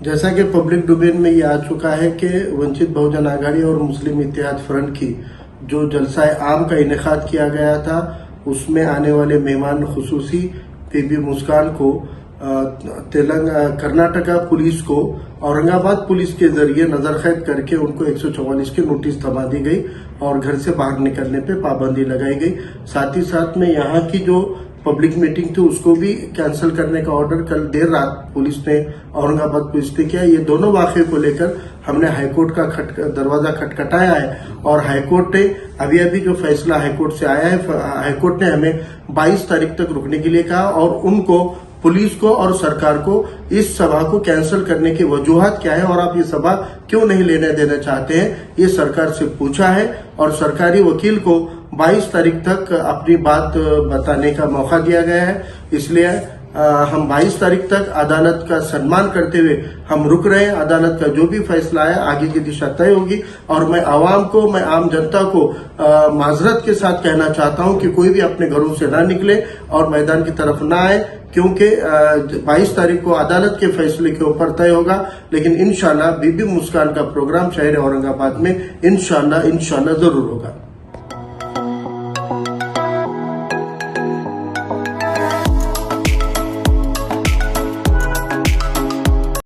जैसा कि public domain में ये आ चुका है कि वंचित बहुजन आघाड़ी और मुस्लिम इत्तेहाद फ्रंट की जो जलसा आम का इनेकाद किया गया था, उसमें आने वाले मेहमान खुसूसी पीबी मुस्कान को कर्नाटका पुलिस को औरंगाबाद पुलिस के जरिए नजरकैद करके उनको 144 की नोटिस थमा दी गई और घर से बाहर निकलने पे पाबंदी लगाई गई। साथ ही साथ में यहाँ की जो पब्लिक मीटिंग थी उसको भी कैंसिल करने का ऑर्डर कल देर रात पुलिस ने औरंगाबाद पुलिस ने किया। ये दोनों वाक़े को लेकर हमने हाईकोर्ट का दरवाजा खटखटाया है और हाईकोर्ट ने अभी जो फैसला हाईकोर्ट से आया है, हाईकोर्ट ने हमें 22 तारीख तक रुकने के लिए कहा और उनको पुलिस को और सरकार को इस सभा को कैंसिल करने की वजूहत क्या है और आप ये सभा क्यों नहीं लेने देना चाहते हैं, ये सरकार से पूछा है और सरकारी वकील को 22 तारीख तक अपनी बात बताने का मौका दिया गया है। इसलिए हम 22 तारीख तक अदालत का सम्मान करते हुए हम रुक रहे हैं। अदालत का जो भी फैसला है आगे की दिशा तय होगी और मैं आम जनता को माजरत के साथ कहना चाहता हूं कि कोई भी अपने घरों से ना निकले और मैदान की तरफ ना आए, क्योंकि 22 तारीख को अदालत के फैसले के ऊपर तय होगा। लेकिन इंशाल्लाह बीबी मुस्कान का प्रोग्राम शहर औरंगाबाद में इंशाल्लाह जरूर होगा।